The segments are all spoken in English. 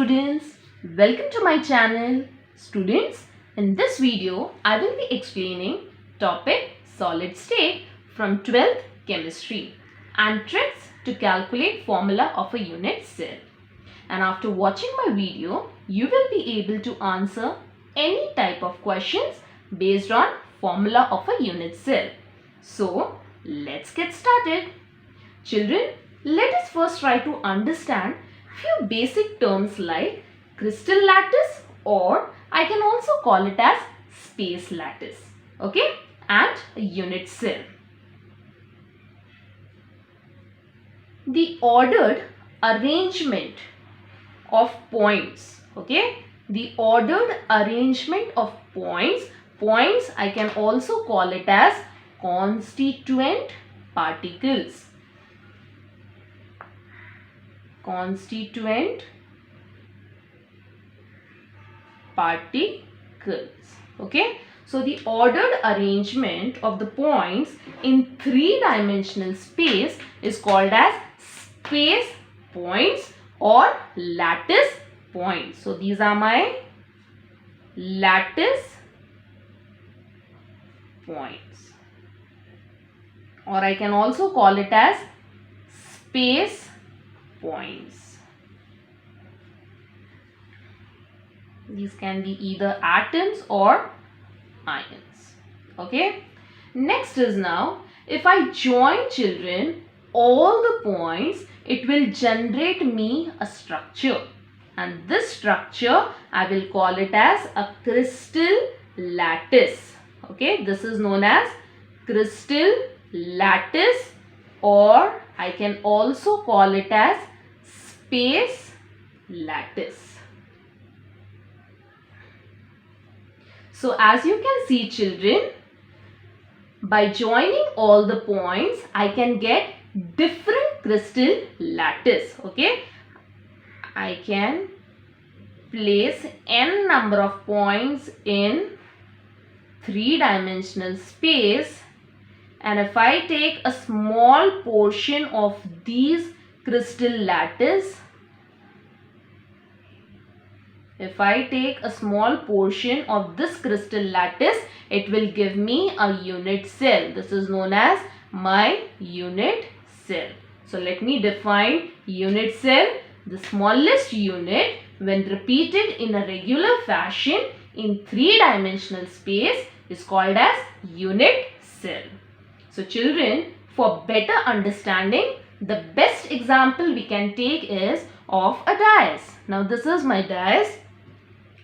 students, welcome to my channel. Students, in this video I will be explaining topic solid state from 12th chemistry and tricks to calculate formula of a unit cell. And after watching my video, you will be able to answer any type of questions based on formula of a unit cell. So, let's get started. Children, let us first try to understand few basic terms like crystal lattice, or I can also call it as space lattice, okay, and a unit cell. The ordered arrangement of points, okay, the ordered arrangement of points I can also call it as constituent particles. Constituent particles, okay. So the ordered arrangement of the points in three-dimensional space is called as space points or lattice points. So these are my lattice points, or I can also call it as space points. These can be either atoms or ions, okay. Next is now, if I join, children, all the points, it will generate me a structure, and this structure I will call it as a crystal lattice, okay. This is known as crystal lattice, or I can also call it as space lattice. So as you can see, children, by joining all the points, I can get different crystal lattice, okay. I can place n number of points in three-dimensional space, and if I take a small portion of these crystal lattice, if I take a small portion of this crystal lattice, it will give me a unit cell. This is known as my unit cell. So let me define unit cell. The smallest unit, when repeated in a regular fashion in three-dimensional space, is called as unit cell. So children, for better understanding, the best example we can take is of a dice. Now this is my dice,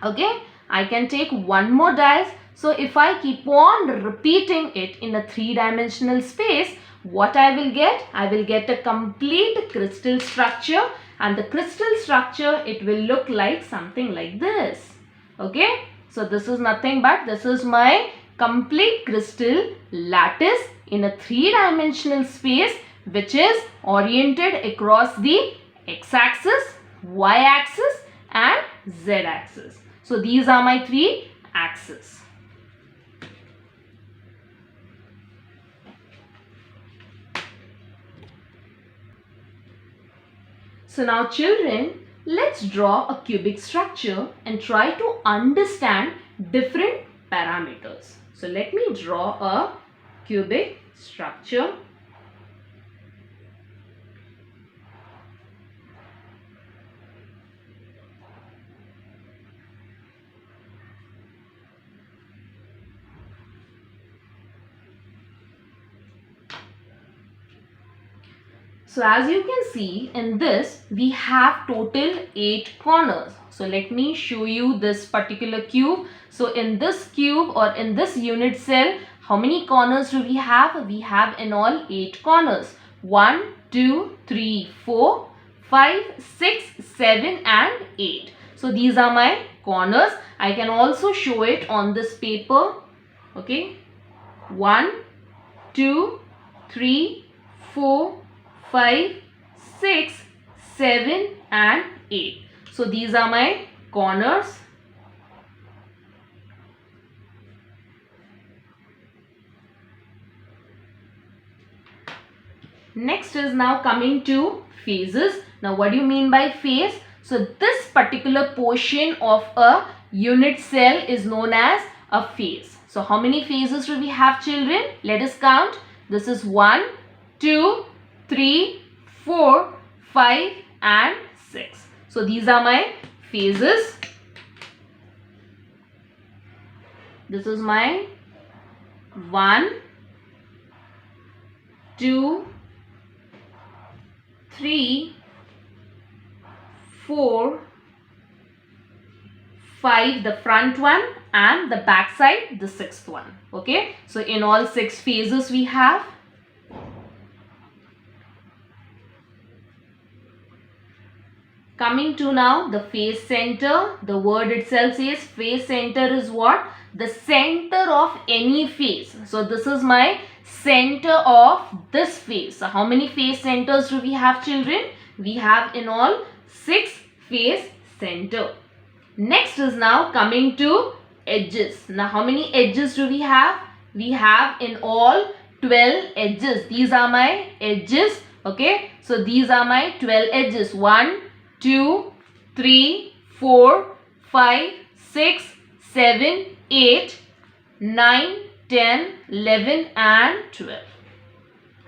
okay. I can take one more dice. So if I keep on repeating it in a three-dimensional space, what I will get? I will get a complete crystal structure, and the crystal structure, it will look like something like this, okay. So this is nothing but this is my complete crystal lattice in a three-dimensional space, which is oriented across the x-axis, y-axis and z-axis. So these are my three axes. So now children, let's draw a cubic structure and try to understand different parameters. So let me draw a cubic structure. So as you can see in this, we have total 8 corners. So let me show you this particular cube. So in this cube or in this unit cell, how many corners do we have? We have in all 8 corners. 1, 2, 3, 4, 5, 6, 7 and 8. So these are my corners. I can also show it on this paper. Okay. 1, 2, 3, 4, 5, 6, 7 and 8. So these are my corners. Next is now coming to phases. Now what do you mean by phase? So this particular portion of a unit cell is known as a phase. So how many phases do we have, children? Let us count. This is 1, 2, 3, 4, 5 and 6. So these are my phases. This is my 1, 2, 3, 4, 5, the front one, and the back side, the sixth one. Okay, so in all 6 phases we have. Coming to now the phase center. The word itself says phase center is what? The center of any phase. So this is my center of this phase. So how many phase centers do we have, children? We have in all 6 phase center. Next is now coming to edges. Now how many edges do we have? We have in all 12 edges. These are my edges. Okay, so these are my 12 edges. 1, 2, 3, 4, 5, 6, 7, 8, 9, 10, 11 and 12.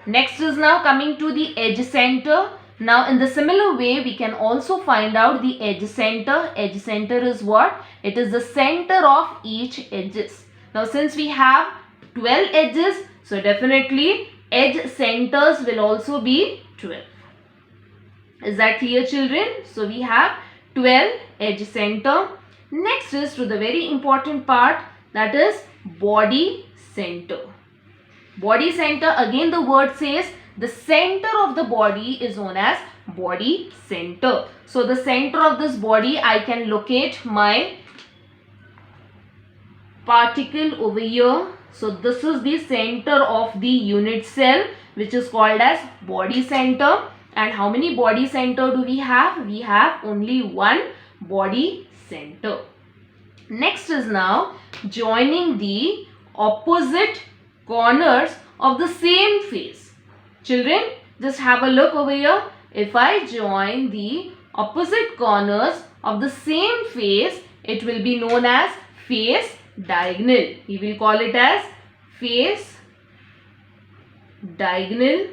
Next is now coming to the edge center. Now in the similar way we can also find out the edge center. Edge center is what? It is the center of each edges. Now since we have 12 edges, so definitely edge centers will also be 12. Is that clear, children? So we have 12 edge center. Next is to the very important part, that is body center. Body center, again the word says the center of the body is known as body center. So the center of this body, I can locate my particle over here. So this is the center of the unit cell, which is called as body center. And how many body center do we have? We have only one body center. Next is now joining the opposite corners of the same face. Children, just have a look over here. If I join the opposite corners of the same face, it will be known as face diagonal. We will call it as face diagonal.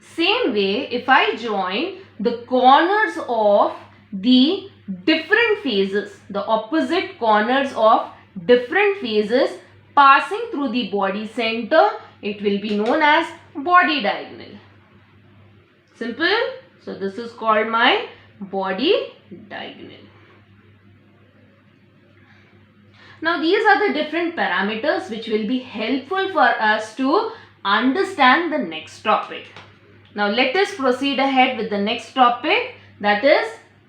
Same way, if I join the corners of the different phases, the opposite corners of different phases passing through the body center, it will be known as body diagonal. Simple. So this is called my body diagonal. Now these are the different parameters which will be helpful for us to understand the next topic. Now let us proceed ahead with the next topic, that is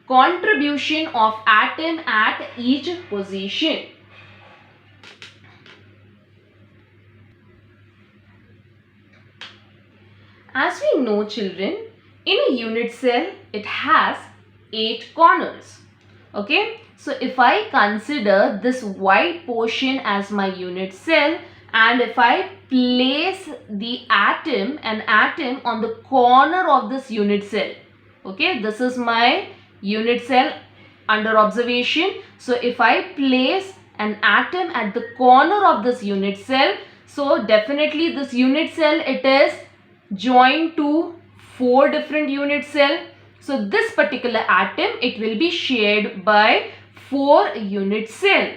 contribution of atom at each position. As we know, children, in a unit cell it has 8 corners. Okay, so if I consider this white portion as my unit cell, and if I place the atom, an atom on the corner of this unit cell, okay, this is my unit cell under observation. So if I place an atom at the corner of this unit cell, so definitely this unit cell, it is joined to 4 different unit cell. So this particular atom, it will be shared by 4 unit cell.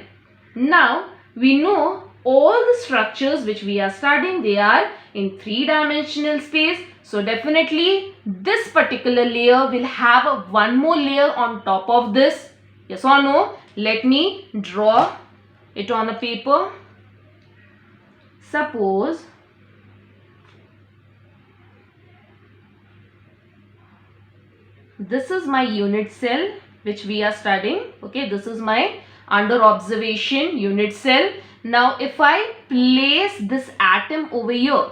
Now we know all the structures which we are studying, they are in 3-dimensional space. So definitely this particular layer will have one more layer on top of this. Yes or no? Let me draw it on a paper. Suppose this is my unit cell which we are studying. Okay, this is my under observation unit cell. Now if I place this atom over here,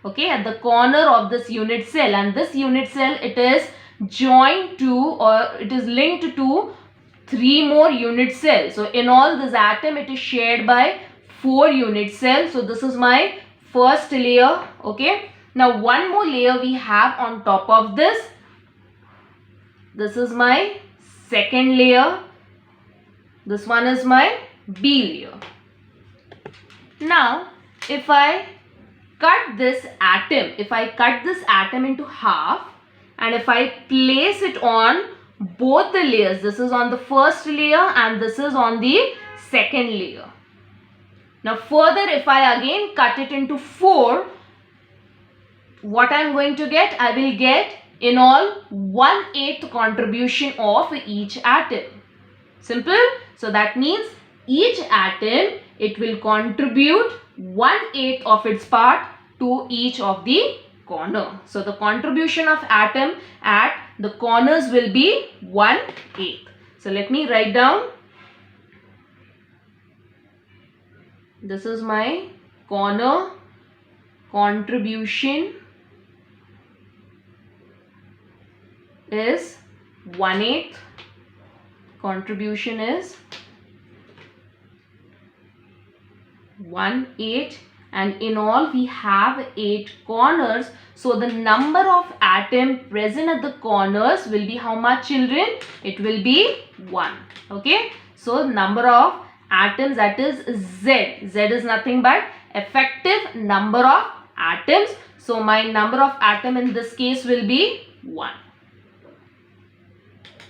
okay, at the corner of this unit cell, and this unit cell, it is joined to, or it is linked to 3 more unit cells. So in all, this atom, it is shared by 4 unit cells. So this is my first layer. Okay, now one more layer we have on top of this. This is my second layer. This one is my B layer. Now, if I cut this atom into half, and if I place it on both the layers, this is on the first layer and this is on the second layer. Now further, if I again cut it into 4, what I am going to get? I will get in all 1/8 contribution of each atom. Simple. So that means each atom, it will contribute 1/8 of its part to each of the corner. So the contribution of atom at the corners will be 1/8. So let me write down. This is my corner contribution is 1/8. Contribution is 1/8, and in all we have 8 corners. So the number of atom present at the corners will be how much, children? It will be 1. Okay. So number of atoms, that is Z. Z is nothing but effective number of atoms. So my number of atom in this case will be 1.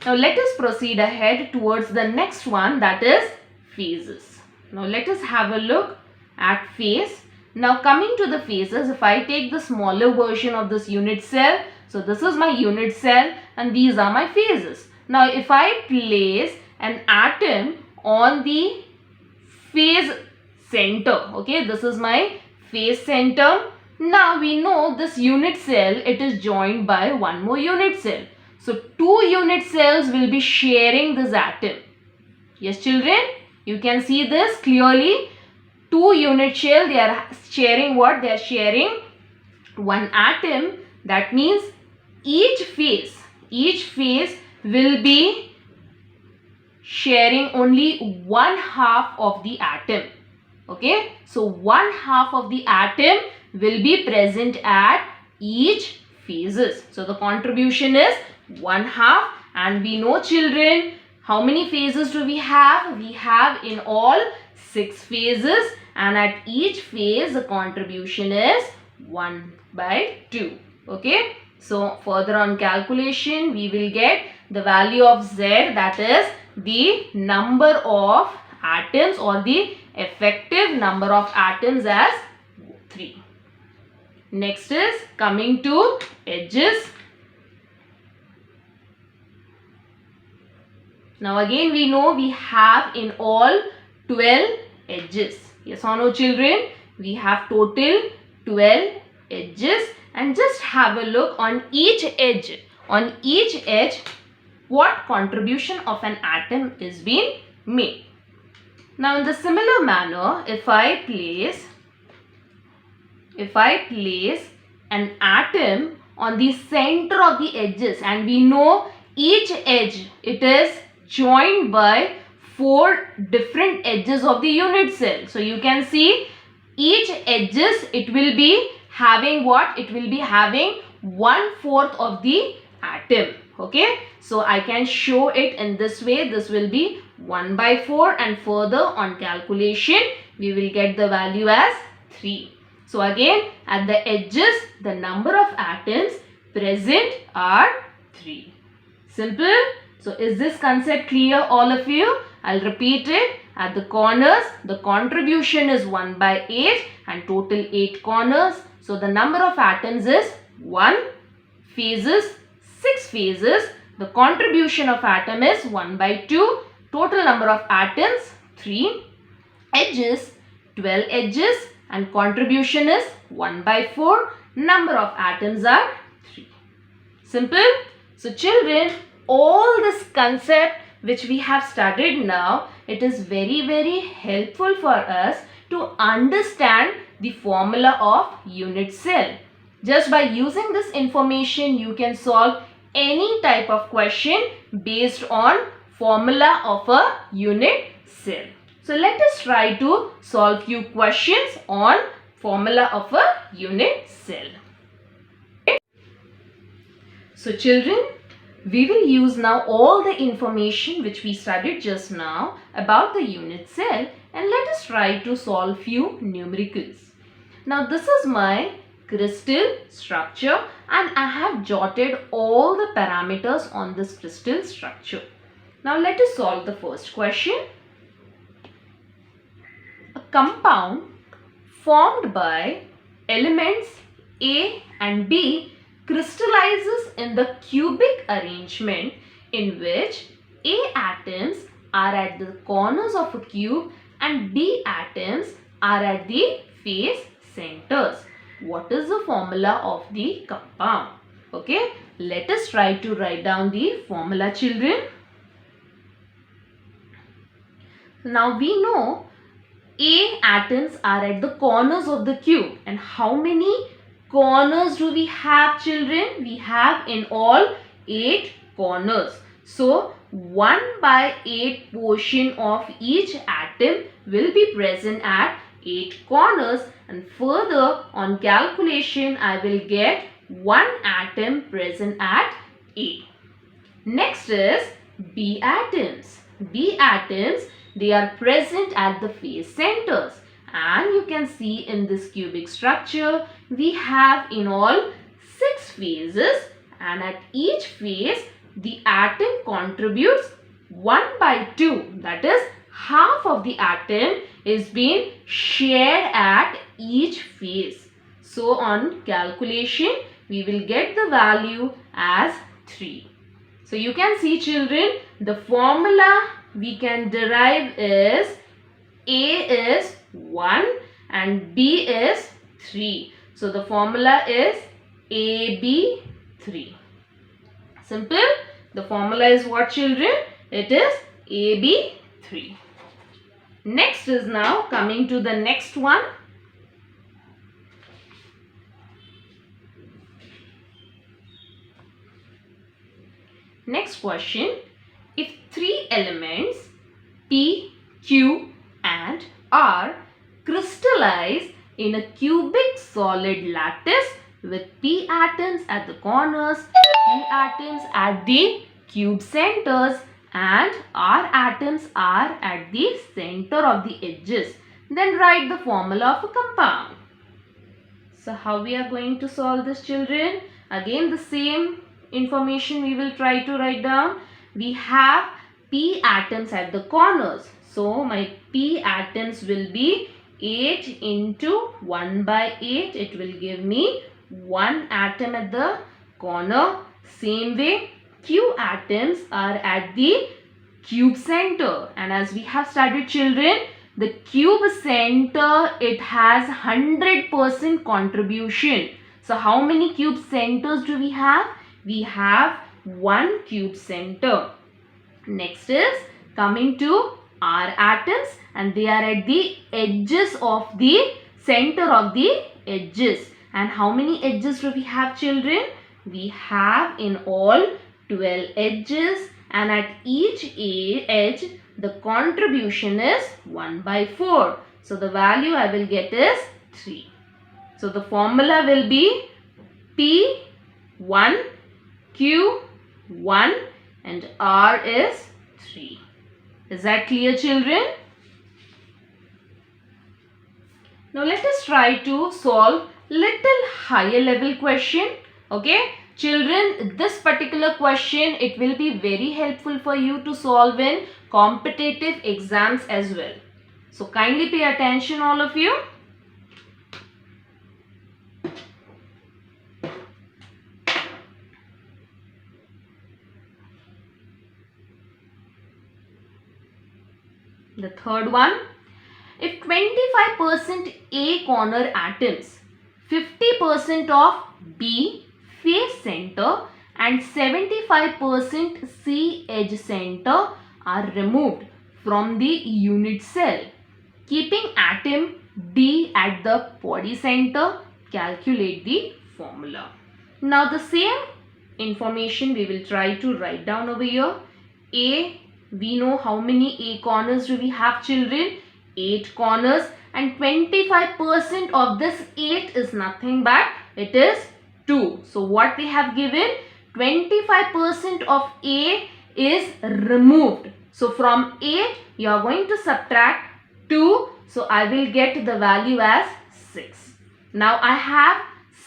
Now let us proceed ahead towards the next one, that is phases. Now let us have a look at phase. Now coming to the phases, if I take the smaller version of this unit cell, so this is my unit cell and these are my phases. Now if I place an atom on the phase center, okay, this is my phase center. Now we know this unit cell, it is joined by one more unit cell. So 2 unit cells will be sharing this atom. Yes children, you can see this clearly. 2 unit cell, they are sharing what? They are sharing one atom. That means each phase will be sharing only 1/2 of the atom. Okay, so 1/2 of the atom will be present at each phases. So the contribution is 1/2, and we know children, how many phases do we have? We have in all 6 phases, and at each phase the contribution is 1/2. Okay, so further on calculation we will get the value of Z, that is the number of atoms or the effective number of atoms, as 3. Next is coming to edges. Now again we know we have in all 12 edges. Yes or no children? We have total 12 edges, and just have a look on each edge. On each edge, what contribution of an atom is being made. Now in the similar manner, if I place an atom on the center of the edges, and we know each edge, it is joined by 4 different edges of the unit cell. So you can see each edges, it will be having what? It will be having 1/4 of the atom. Okay, so I can show it in this way. This will be 1/4, and further on calculation we will get the value as 3. So again at the edges the number of atoms present are 3. Simple. So is this concept clear, all of you? I'll repeat it. At the corners the contribution is 1/8 and total 8 corners. So the number of atoms is 1. Phases, 6 phases. The contribution of atom is 1/2. Total number of atoms 3. Edges, 12 edges, and contribution is 1/4. Number of atoms are 3. Simple. So children, all this concept which we have studied now, it is very helpful for us to understand the formula of unit cell. Just by using this information, you can solve any type of question based on formula of a unit cell. So let us try to solve few questions on formula of a unit cell. So children, We will use now all the information which we studied just now about the unit cell, and let us try to solve few numericals. Now this is my crystal structure and I have jotted all the parameters on this crystal structure. Now let us solve the first question. A compound formed by elements A and B crystallizes in the cubic arrangement in which A atoms are at the corners of a cube and B atoms are at the face centers. What is the formula of the compound? Okay, let us try to write down the formula, children. Now we know A atoms are at the corners of the cube, and how many corners do we have, children? We have in all 8 corners. So 1/8 portion of each atom will be present at 8 corners, and further on calculation I will get 1 atom present at A. Next is B atoms. B atoms, they are present at the face centers, and you can see in this cubic structure we have in all 6 phases, and at each phase the atom contributes 1/2, that is half of the atom is being shared at each phase. So on calculation we will get the value as 3. So you can see, children, the formula we can derive is A is 1 and B is 3. So the formula is AB3. Simple. The formula is what, children? It is AB3. Next is now coming to the next one. Next question. If 3 elements P, Q and R crystallize in a cubic solid lattice with P atoms at the corners, Q atoms at the cube centers and R atoms are at the center of the edges, then write the formula of a compound. So how we are going to solve this, children? Again the same information we will try to write down. We have P atoms at the corners. So my P atoms will be 8 into 1/8. It will give me 1 atom at the corner. Same way Q atoms are at the cube center, and as we have studied, children, the cube center, it has 100% contribution. So how many cube centers do we have? We have 1 cube center. Next is coming to R atoms, and they are at the edges of the center of the edges. And how many edges do we have, children? We have in all 12 edges, and at each edge the contribution is 1/4. So the value I will get is 3. So the formula will be P1, Q1 and R is 3. Is that clear, children? Now let us try to solve little higher level question. Okay, children, this particular question, it will be very helpful for you to solve in competitive exams as well. So kindly pay attention, all of you. The third one, if 25% A corner atoms, 50% of B face center and 75% C edge center are removed from the unit cell, keeping atom D at the body center, calculate the formula. Now the same information we will try to write down over here. A, we know how many A corners do we have, children? 8 corners, and 25% of this 8 is nothing but it is 2. So what they have given? 25% of A is removed. So from A, you are going to subtract 2. So I will get the value as 6. Now I have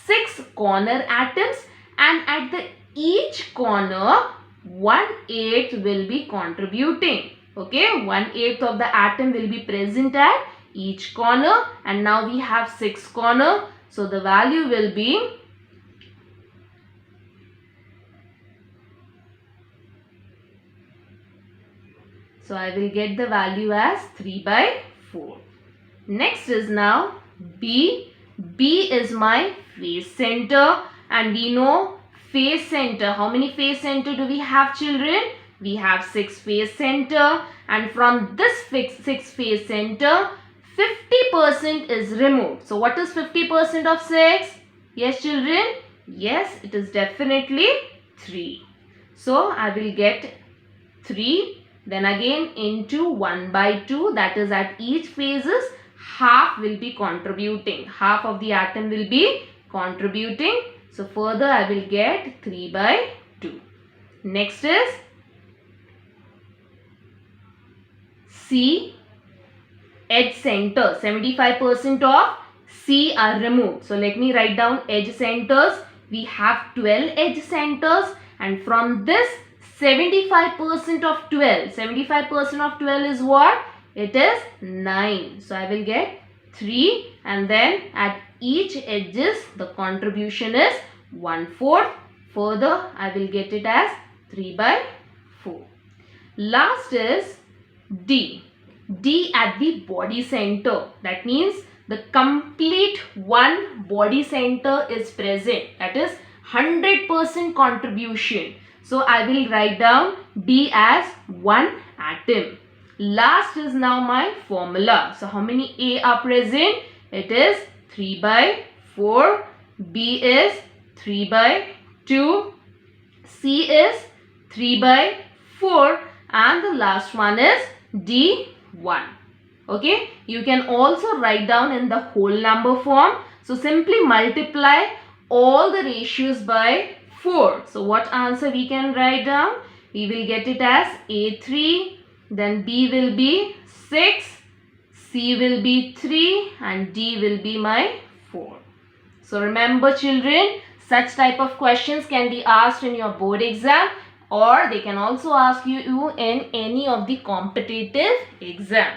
6 corner atoms, and at the each corner 1/8 will be contributing. Okay, 1/8 of the atom will be present at each corner, and now we have 6 corner. So the value will be So I will get the value as 3/4. Next is now B. B is my face center, and we know face center. How many face center do we have, children? We have 6 face center, and from this 6 face center, 50% is removed. So what is 50% of 6? Yes, children? Yes, it is definitely 3. So I will get 3. Then again into 1/2, that is at each phases half will be contributing. Half of the atom will be contributing. So further I will get 3/2. Next is C, edge center. 75% of C are removed. So let me write down edge centers. We have 12 edge centers, and from this 75% of 12. 75% of 12 is what? It is 9. So I will get 3, and then at each edges the contribution is 1/4. Further I will get it as 3/4. Last is D. D at the body center. That means the complete one body center is present. That is 100% contribution. So I will write down D as 1 atom. Last is now my formula. So how many A are present? It is 3/4. B is 3/2. C is 3/4. And the last one is D1. Okay. You can also write down in the whole number form. So simply multiply all the ratios by 4. So what answer we can write down? We will get it as A3, then B will be 6, C will be 3, and D will be my 4. So remember, children, such type of questions can be asked in your board exam, or they can also ask you in any of the competitive exam.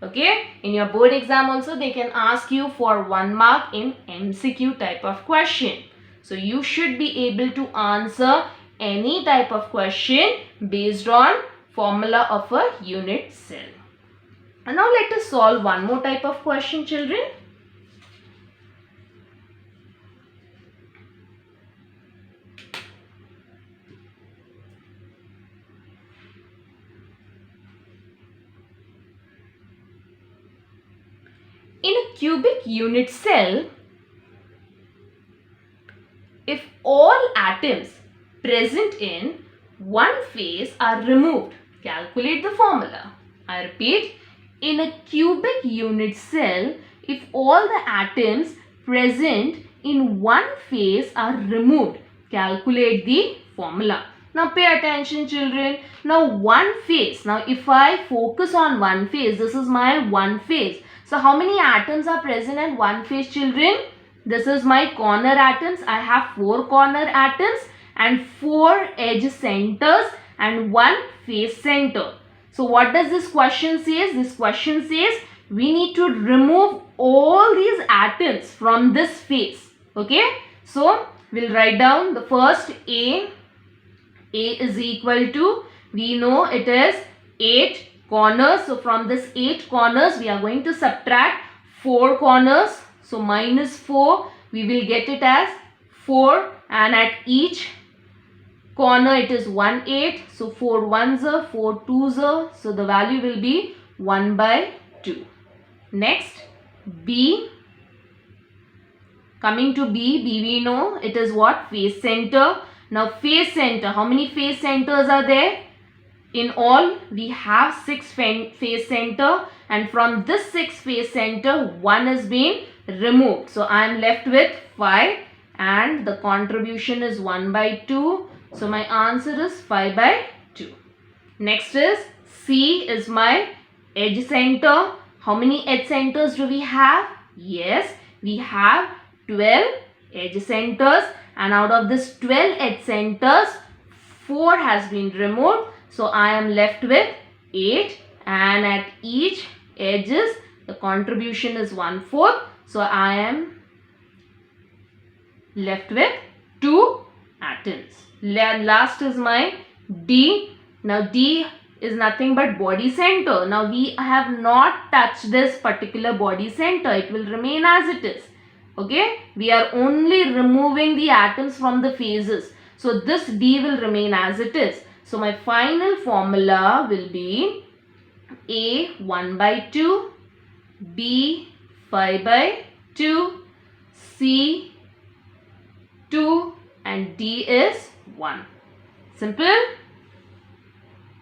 Okay, in your board exam also they can ask you for 1 mark in MCQ type of question. So you should be able to answer any type of question based on formula of a unit cell. And now let us solve one more type of question, children. In a cubic unit cell, if all atoms present in one phase are removed, calculate the formula. I repeat, in a cubic unit cell, if all the atoms present in one phase are removed, calculate the formula. Now pay attention, children. Now one phase. Now if I focus on one phase, this is my one phase. So how many atoms are present at one phase, children? This is my corner atoms. I have 4 corner atoms and 4 edge centers and 1 face center. So what does this question says? This question says we need to remove all these atoms from this phase. Okay. So we'll write down the first A. A is equal to, we know it is 8 corners. So from this 8 corners we are going to subtract 4 corners. So minus 4, we will get it as 4, and at each corner it is 1/8. So 4 1s are 4 2s are. So the value will be 1/2. Next, B. Coming to B, we know it is what? Face center. Now face center, how many face centers are there? In all, we have 6 face center, and from this 6 face center, 1 is being removed. So I am left with 5, and the contribution is 1/2. So my answer is 5 by 2. Next is C is my edge center. How many edge centers do we have? Yes, we have 12 edge centers, and out of this 12 edge centers, 4 has been removed. So I am left with 8, and at each edges the contribution is 1/4. So I am left with 2 atoms. Last is my D. Now D is nothing but body center. Now we have not touched this particular body center. It will remain as it is. Okay. We are only removing the atoms from the phases. So this D will remain as it is. So my final formula will be A 1 by 2, B 5 by 2, C 2, and D is 1. Simple?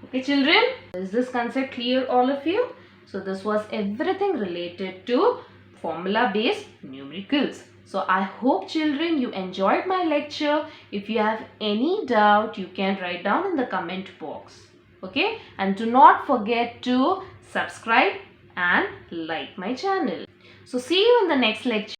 Okay children, is this concept clear all of you? So this was everything related to formula based numericals. So I hope children you enjoyed my lecture. If you have any doubt, you can write down in the comment box. Okay, and do not forget to subscribe and like my channel. So see you in the next lecture.